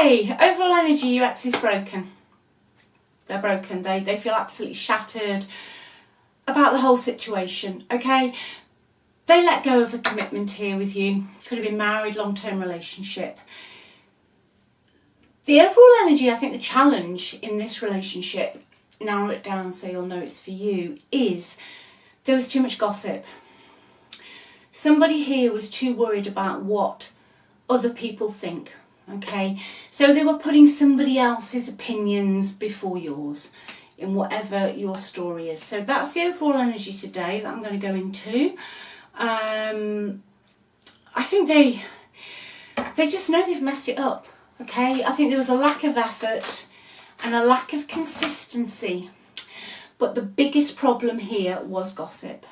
Okay, overall energy, your ex is broken. They're broken. They feel absolutely shattered about the whole situation, okay? They let go of a commitment here with you. Could have been married, long-term relationship. The overall energy, I think the challenge in this relationship, narrow it down so you'll know it's for you, is there was too much gossip. Somebody here was too worried about what other people think, okay? So they were putting somebody else's opinions before yours in whatever your story is. So that's the overall energy today that I'm going to go into. I think they just know they've messed it up, okay? I think there was a lack of effort and a lack of consistency. But the biggest problem here was gossip.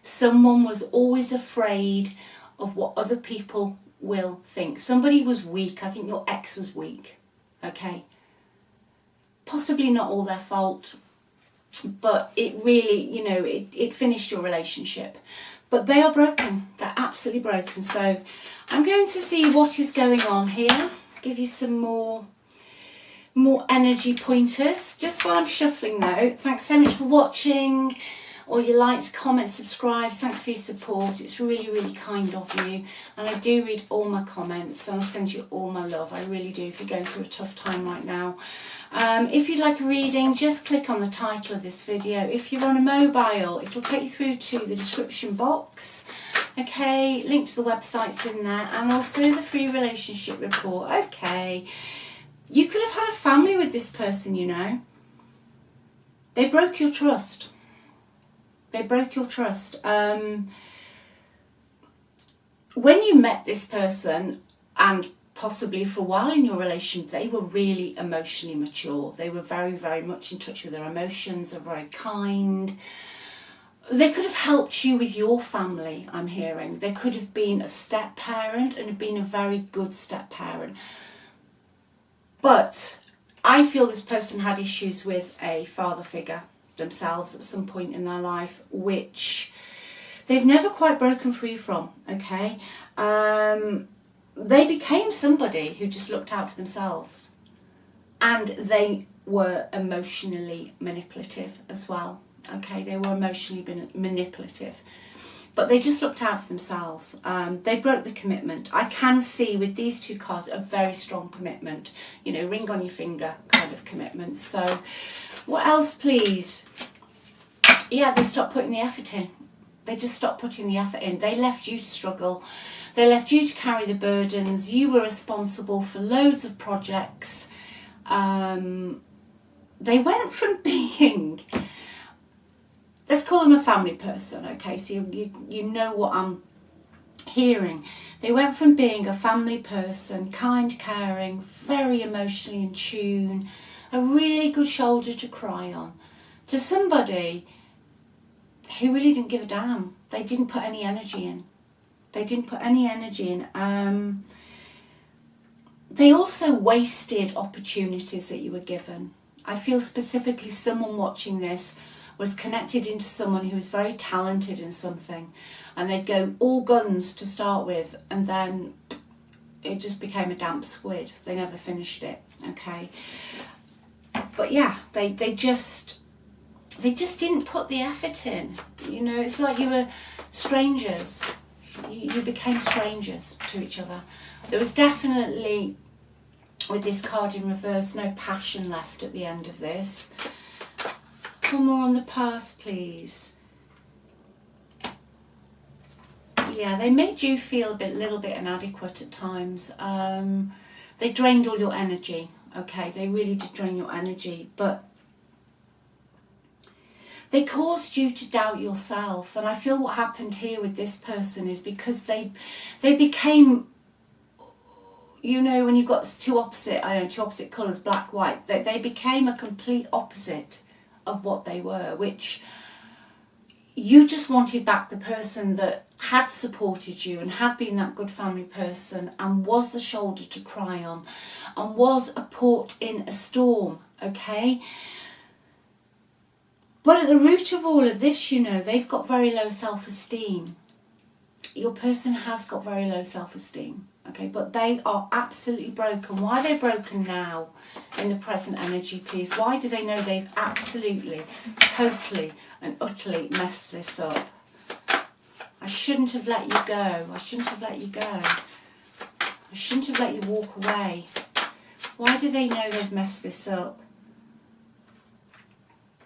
Someone was always afraid of what other people will think. Somebody was weak. I think your ex was weak, okay? Possibly not all their fault, but it really, you know, it finished your relationship. But they are broken. They're absolutely broken. So I'm going to see what is going on here. Give you some more energy pointers. Just while I'm shuffling though, thanks so much for watching. All your likes, comments, subscribes, thanks for your support. It's really, really kind of you. And I do read all my comments, and I send you all my love. I really do if you're going through a tough time right now. If you'd like a reading, just click on the title of this video. If you're on a mobile, it'll take you through to the description box. Okay, link to the websites in there, and also the free relationship report. Okay, you could have had a family with this person, you know. They broke your trust. They broke your trust. When you met this person, and possibly for a while in your relationship, they were really emotionally mature. They were very, very much in touch with their emotions. They're very kind. They could have helped you with your family, I'm hearing. They could have been a step parent and have been a very good step parent. But I feel this person had issues with a father figure themselves at some point in their life, which they've never quite broken free from, okay? They became somebody who just looked out for themselves, and they were emotionally manipulative as well, okay? They were emotionally manipulative, but they just looked out for themselves. They broke the commitment. I can see with these two cards a very strong commitment, you know, ring on your finger kind of commitment. So what else, please? Yeah, they stopped putting the effort in. They just stopped putting the effort in. They left you to struggle. They left you to carry the burdens. You were responsible for loads of projects. They went from being, let's call them a family person, okay? So you know what I'm hearing. They went from being a family person, kind, caring, very emotionally in tune, a really good shoulder to cry on, to somebody who really didn't give a damn. They didn't put any energy in. They didn't put any energy in. They also wasted opportunities that you were given. I feel specifically someone watching this was connected into someone who was very talented in something, and they'd go all guns to start with, and then it just became a damp squid. They never finished it, okay? But yeah, they just didn't put the effort in. You know, it's like you were strangers. You became strangers to each other. There was definitely, with this card in reverse, no passion left at the end of this. One more on the past, please. Yeah, they made you feel a little bit inadequate at times. They drained all your energy. Okay, they really did drain your energy, but they caused you to doubt yourself. And I feel what happened here with this person is because they became, you know, when you've got two opposite colours, black, white, they became a complete opposite of what they were, which you just wanted back the person that had supported you and had been that good family person and was the shoulder to cry on and was a port in a storm, okay? But at the root of all of this, you know, they've got very low self-esteem. Your person has got very low self-esteem. Okay, but they are absolutely broken. Why are they broken now in the present energy, please? Why do they know they've absolutely, totally and utterly messed this up? I shouldn't have let you go. I shouldn't have let you go. I shouldn't have let you walk away. Why do they know they've messed this up?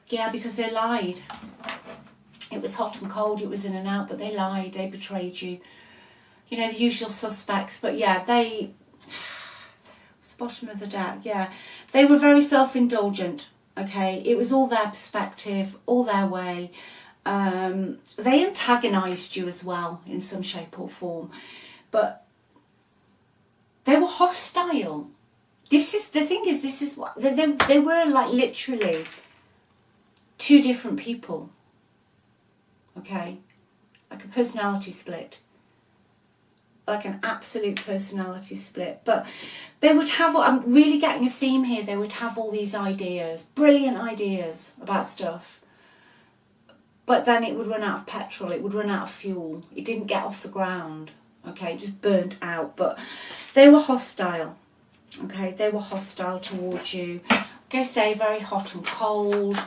Yeah, because they lied. It was hot and cold, it was in and out, but they lied, they betrayed you. You know, the usual suspects, but yeah, they... It's the bottom of the deck, yeah. They were very self-indulgent, okay? It was all their perspective, all their way. They antagonised you as well, in some shape or form. But they were hostile. This is what... They were like literally two different people, okay? Like a personality split. Like an absolute personality split. But they would have, I'm really getting a theme here, they would have all these ideas, brilliant ideas about stuff, but then it would run out of petrol, it would run out of fuel, it didn't get off the ground, okay, it just burnt out. But they were hostile, okay, they were hostile towards you. Like I say, very hot and cold.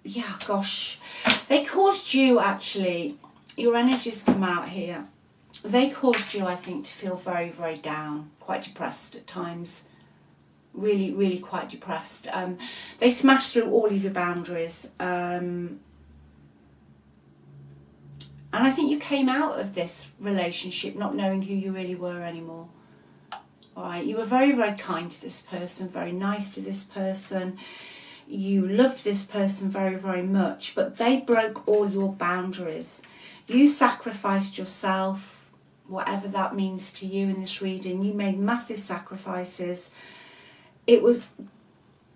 Yeah, gosh, they caused you actually... Your energies come out here. They caused you, I think, to feel very, very down, quite depressed at times. Really, really quite depressed. They smashed through all of your boundaries. And I think you came out of this relationship not knowing who you really were anymore. All right, you were very, very kind to this person, very nice to this person. You loved this person very, very much, but they broke all your boundaries. You sacrificed yourself, whatever that means to you in this reading. You made massive sacrifices. It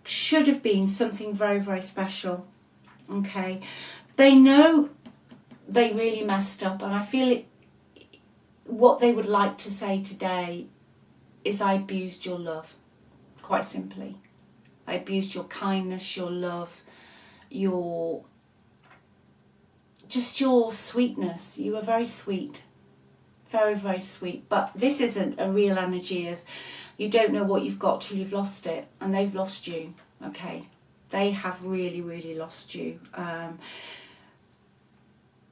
should have been something very, very special. Okay. They know they really messed up, and I feel what they would like to say today is, I abused your love, quite simply. I abused your kindness, your love, your sweetness. You were very sweet. Very, very sweet. But this isn't a real energy of you don't know what you've got till you've lost it. And they've lost you. Okay. They have really, really lost you.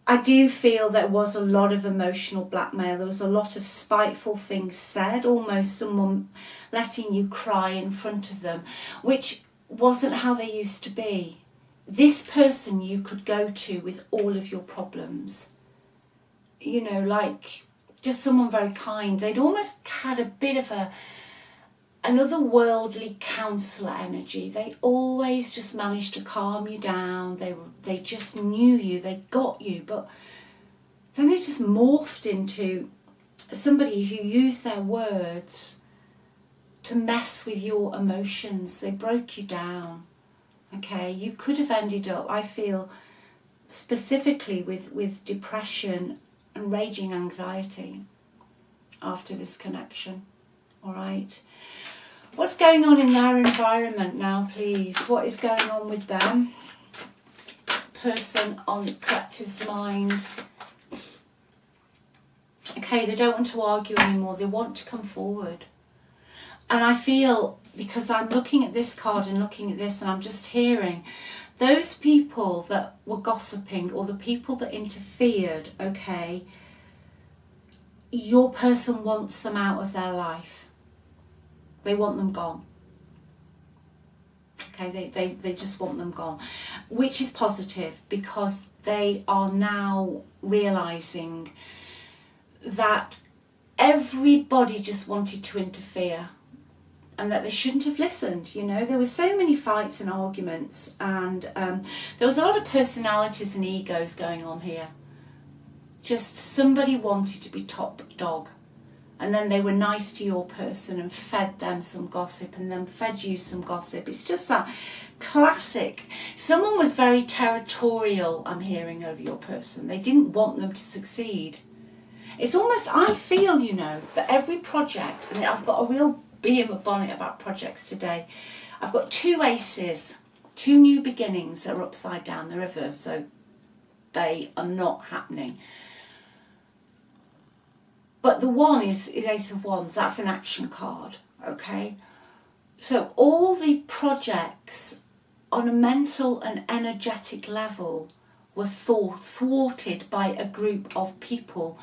I do feel there was a lot of emotional blackmail. There was a lot of spiteful things said. Almost someone letting you cry in front of them. Which wasn't how they used to be. This person you could go to with all of your problems. You know, like just someone very kind. They'd almost had a bit of an otherworldly counsellor energy. They always just managed to calm you down. They just knew you. They got you. But then they just morphed into somebody who used their words to mess with your emotions. They broke you down. Okay, you could have ended up, I feel, specifically with depression and raging anxiety after this connection. All right. What's going on in their environment now, please? What is going on with them? Person on the collective's mind. Okay, they don't want to argue anymore. They want to come forward. And I feel, because I'm looking at this card and looking at this, and I'm just hearing those people that were gossiping or the people that interfered, okay, your person wants them out of their life. They want them gone. Okay, they just want them gone. Which is positive, because they are now realising that everybody just wanted to interfere. And that they shouldn't have listened, you know. There were so many fights and arguments, and there was a lot of personalities and egos going on here. Just somebody wanted to be top dog, and then they were nice to your person and fed them some gossip, and then fed you some gossip. It's just that classic. Someone was very territorial, I'm hearing, over your person. They didn't want them to succeed. It's almost, I feel, you know, that every project, and I've got a real bee in my bonnet about projects today. I've got two aces, two new beginnings that are upside down, the reverse, so they are not happening. But the one is Ace of Wands. That's an action card, okay? So all the projects on a mental and energetic level were thwarted by a group of people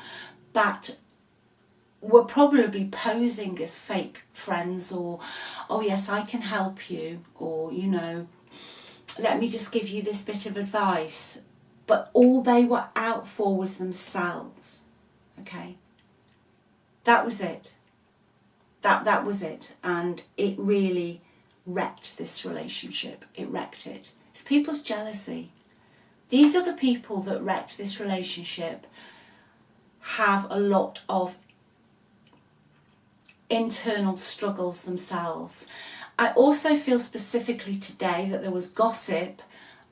that were probably posing as fake friends, or, oh yes, I can help you, or, you know, let me just give you this bit of advice. But all they were out for was themselves, okay? That was it. That was it. And it really wrecked this relationship. It wrecked it. It's people's jealousy. These are the people that wrecked this relationship, have a lot of internal struggles themselves. I also feel specifically today that there was gossip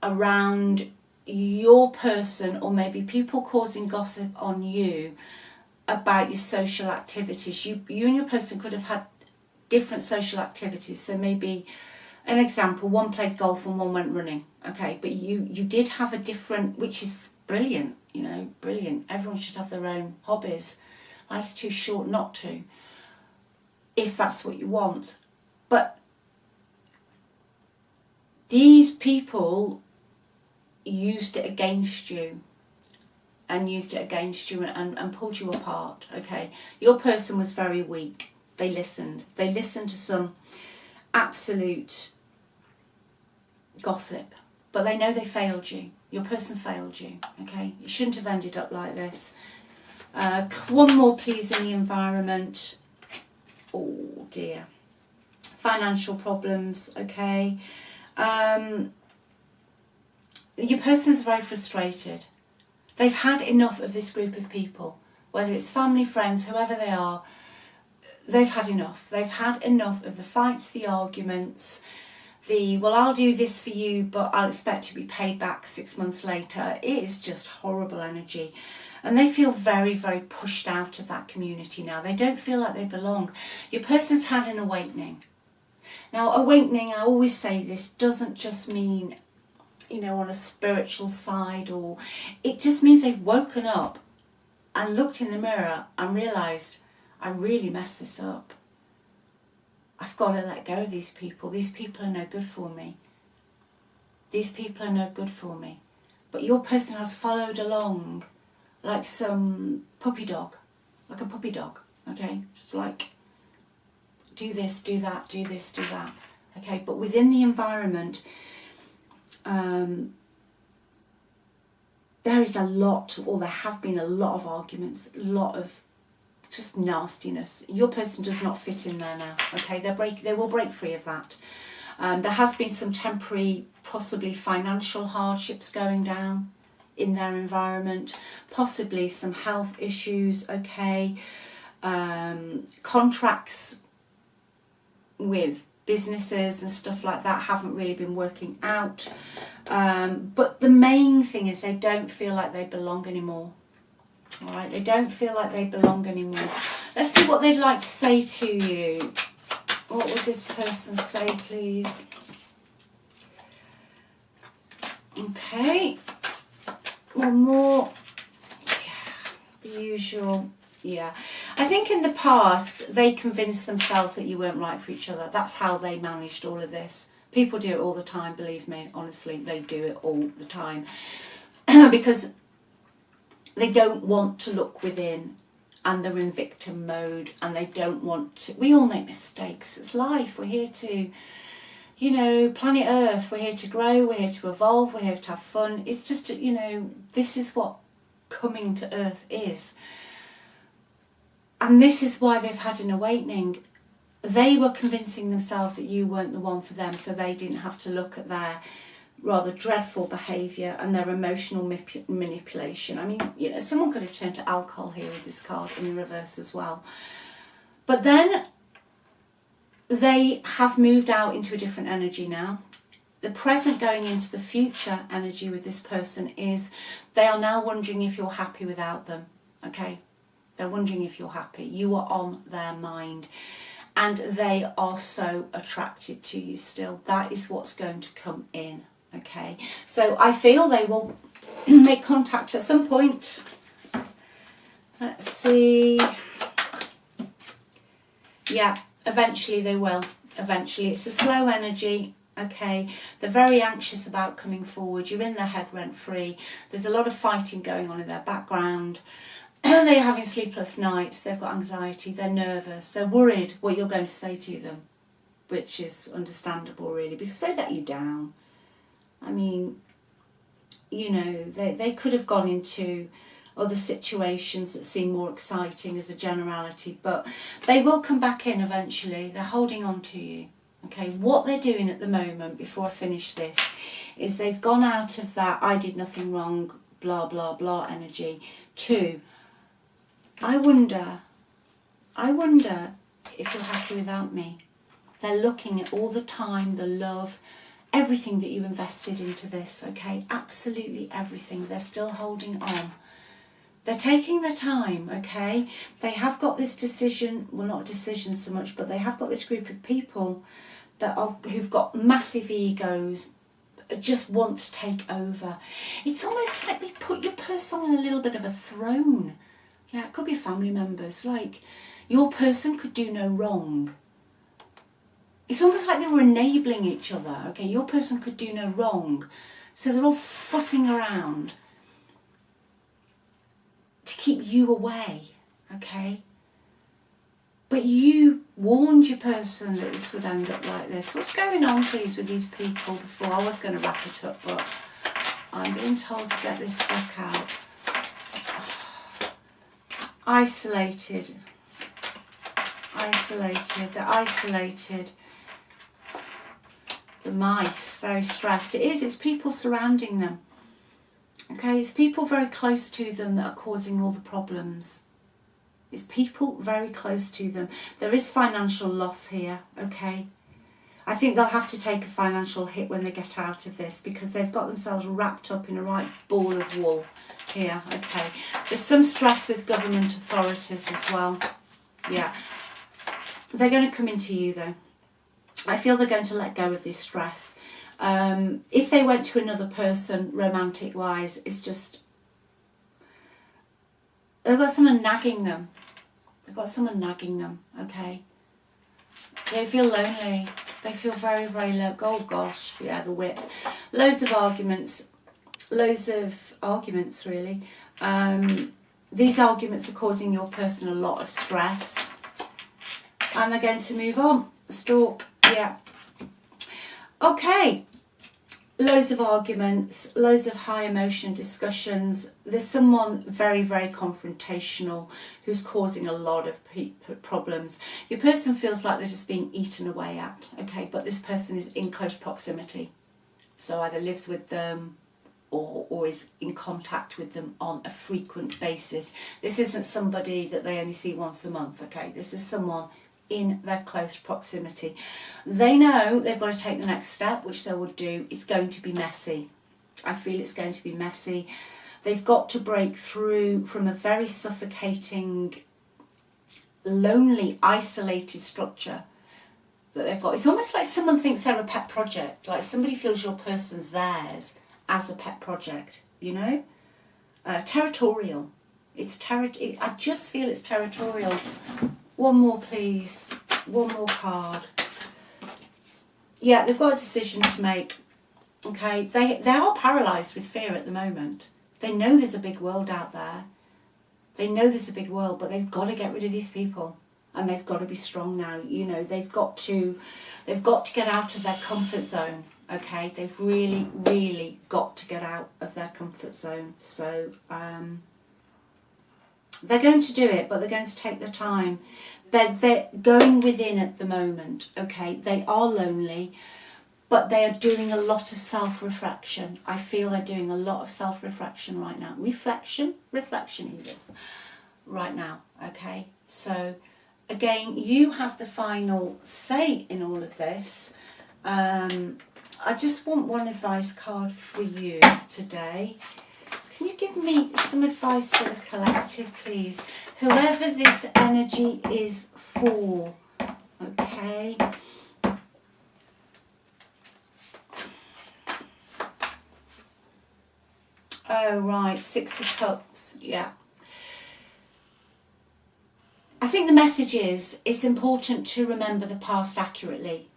around your person, or maybe people causing gossip on you about your social activities. You and your person could have had different social activities. So maybe, an example, one played golf and one went running, okay, but you did have a different, which is brilliant, you know, brilliant. Everyone should have their own hobbies. Life's too short not to, if that's what you want. But these people used it against you, and pulled you apart, okay? Your person was very weak. They listened to some absolute gossip, but they know they failed you. Your person failed you, okay? You shouldn't have ended up like this. One more, please, in the environment. Oh dear. Financial problems, okay? Your person's very frustrated. They've had enough of this group of people, whether it's family, friends, whoever they are. They've had enough. They've had enough of the fights, the arguments, the, well, I'll do this for you, but I'll expect to be paid back 6 months later. It is just horrible energy. And they feel very, very pushed out of that community now. They don't feel like they belong. Your person's had an awakening. Now, awakening, I always say this, doesn't just mean, you know, on a spiritual side, or it just means they've woken up and looked in the mirror and realised, I really messed this up. I've got to let go of these people. These people are no good for me. These people are no good for me. But your person has followed along like some puppy dog, like a puppy dog, okay? It's like, do this, do that, do this, do that, okay? But within the environment, there is a lot, or there have been a lot of arguments, a lot of just nastiness. Your person does not fit in there now, okay? They will break free of that. There has been some temporary, possibly financial hardships going down in their environment, possibly some health issues, okay? Contracts with businesses and stuff like that haven't really been working out. But the main thing is they don't feel like they belong anymore. All right, they don't feel like they belong anymore. Let's see what they'd like to say to you. What would this person say, please? Okay. One more. Yeah, the usual. Yeah. I think in the past, they convinced themselves that you weren't right for each other. That's how they managed all of this. People do it all the time, believe me. Honestly, they do it all the time. Because they don't want to look within, and they're in victim mode, and they don't want to. We all make mistakes. It's life. We're here to, you know, planet Earth. We're here to grow. We're here to evolve. We're here to have fun. It's just, you know, this is what coming to Earth is. And this is why they've had an awakening. They were convincing themselves that you weren't the one for them, so they didn't have to look at their rather dreadful behaviour and their emotional manipulation. I mean, you know, someone could have turned to alcohol here with this card in the reverse as well. But then they have moved out into a different energy now. The present going into the future energy with this person is they are now wondering if you're happy without them, okay? They're wondering if you're happy. You are on their mind. And they are so attracted to you still. That is what's going to come in. Okay, so I feel they will make contact at some point. Let's see. Yeah, eventually they will. Eventually. It's a slow energy. Okay, they're very anxious about coming forward. You're in their head rent free. There's a lot of fighting going on in their background. They're having sleepless nights. They've got anxiety. They're nervous. They're worried what you're going to say to them, which is understandable, really, because they let you down. I mean, you know, they could have gone into other situations that seem more exciting as a generality, but they will come back in eventually. They're holding on to you. Okay, what they're doing at the moment, before I finish this, is they've gone out of that I did nothing wrong, blah, blah, blah energy to, I wonder if you're happy without me. They're looking at all the time, the love, everything that you invested into this, okay? Absolutely everything. They're still holding on. They're taking their time, okay? They have got this decision, well, not a decision so much, but they have got this group of people that are, who've got massive egos, just want to take over. It's almost like they put your person on a little bit of a throne. Yeah, it could be family members. Like, your person could do no wrong. It's almost like they were enabling each other, okay? Your person could do no wrong. So they're all fussing around to keep you away, okay? But you warned your person that this would end up like this. What's going on, please, with these people before? I was going to wrap it up, but I'm being told to get this back out. Isolated. They're isolated. The mice, very stressed. It's people surrounding them. Okay, it's people very close to them that are causing all the problems. It's people very close to them. There is financial loss here, okay? I think they'll have to take a financial hit when they get out of this, because they've got themselves wrapped up in a right ball of wool here, okay? There's some stress with government authorities as well. Yeah. They're going to come into you, though. I feel they're going to let go of this stress. If they went to another person, romantic-wise, it's just... They've got someone nagging them. Okay? They feel lonely. They feel very, very low. Oh, gosh. Yeah, the whip. Loads of arguments, really. These arguments are causing your person a lot of stress. And they're going to move on. Stalk, yeah. Okay. Loads of arguments, loads of high emotion discussions. There's someone very, very confrontational who's causing a lot of problems. Your person feels like they're just being eaten away at, okay? But this person is in close proximity. So either lives with them or is in contact with them on a frequent basis. This isn't somebody that they only see once a month, okay? This is someone in their close proximity. They know they've got to take the next step, which they will do. It's going to be messy. I feel it's going to be messy. They've got to break through from a very suffocating, lonely, isolated structure that they've got. It's almost like someone thinks they're a pet project, like somebody feels your person's theirs as a pet project, you know? Territorial. I just feel it's territorial. One more, please. One more card. Yeah, they've got a decision to make. Okay, they are paralysed with fear at the moment. They know there's a big world out there. They know there's a big world, but they've got to get rid of these people, and they've got to be strong now. You know, they've got to get out of their comfort zone. Okay, they've really, really got to get out of their comfort zone. So they're going to do it, but they're going to take their time. They're going within at the moment, okay? They are lonely, but they are doing a lot of self-reflection. I feel they're doing a lot of self-reflection right now. Reflection even, right now, okay? So, again, you have the final say in all of this. I just want one advice card for you today. Can you give me some advice for the collective, please? Whoever this energy is for, okay? Oh, right, 6 of Cups, yeah. I think the message is, it's important to remember the past accurately.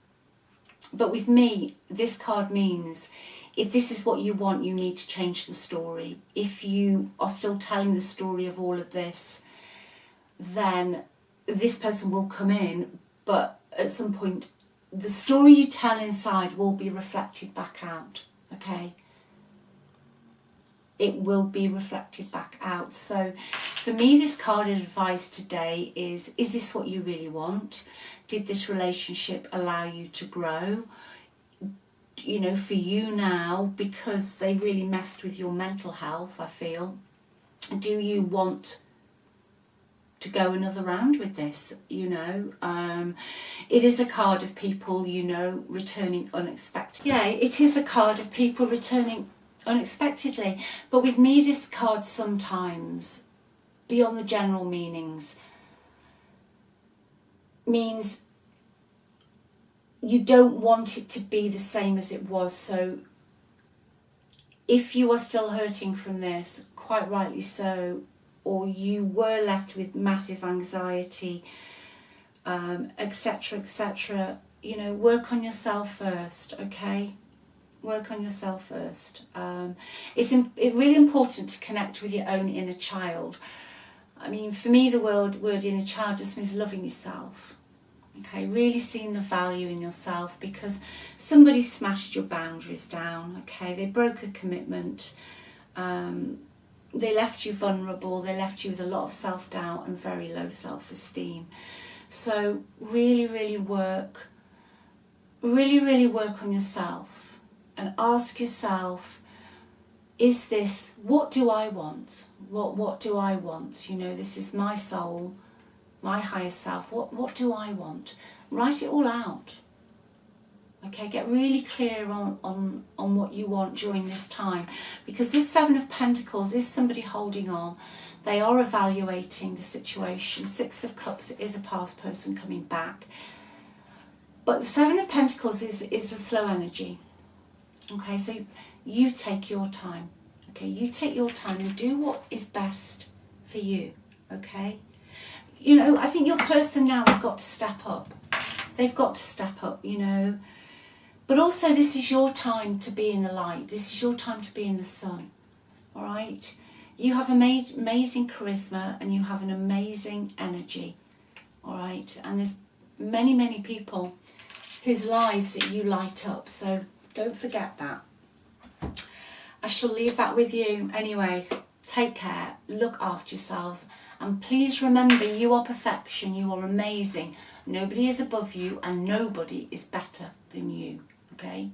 But with me, this card means, if this is what you want, you need to change the story. If you are still telling the story of all of this, then this person will come in, but at some point, the story you tell inside will be reflected back out, okay? It will be reflected back out. So for me, this card advice today is this what you really want? Did this relationship allow you to grow? You know, for you now, because they really messed with your mental health, I feel, do you want to go another round with this? You know, it is a card of people, you know, returning unexpectedly. Yeah, it is a card of people returning unexpectedly. But with me, this card sometimes, beyond the general meanings, means you don't want it to be the same as it was. So if you are still hurting from this, quite rightly so, or you were left with massive anxiety, etc., etc., you know, work on yourself first, okay? Work on yourself first. It's really important to connect with your own inner child. I mean, for me, the word inner child just means loving yourself. Okay, really seeing the value in yourself, because somebody smashed your boundaries down. Okay, they broke a commitment. They left you vulnerable. They left you with a lot of self-doubt and very low self-esteem. So really work on yourself. And ask yourself, is this, what do I want? What do I want? You know, this is my soul, my higher self. What do I want? Write it all out. Okay, get really clear on what you want during this time. Because this Seven of Pentacles is somebody holding on. They are evaluating the situation. Six of Cups is a past person coming back. But the Seven of Pentacles is a slow energy. Okay, so you take your time. Okay, you take your time and do what is best for you. Okay, you know, I think your person now has got to step up. They've got to step up, you know. But also, this is your time to be in the light. This is your time to be in the sun. All right, you have amazing charisma and you have an amazing energy. All right, and there's many people whose lives that you light up. So don't forget that. I shall leave that with you. Anyway, take care, look after yourselves, and please remember, you are perfection, you are amazing. Nobody is above you and nobody is better than you, okay?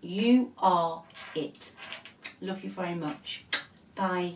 You are it. Love you very much. Bye.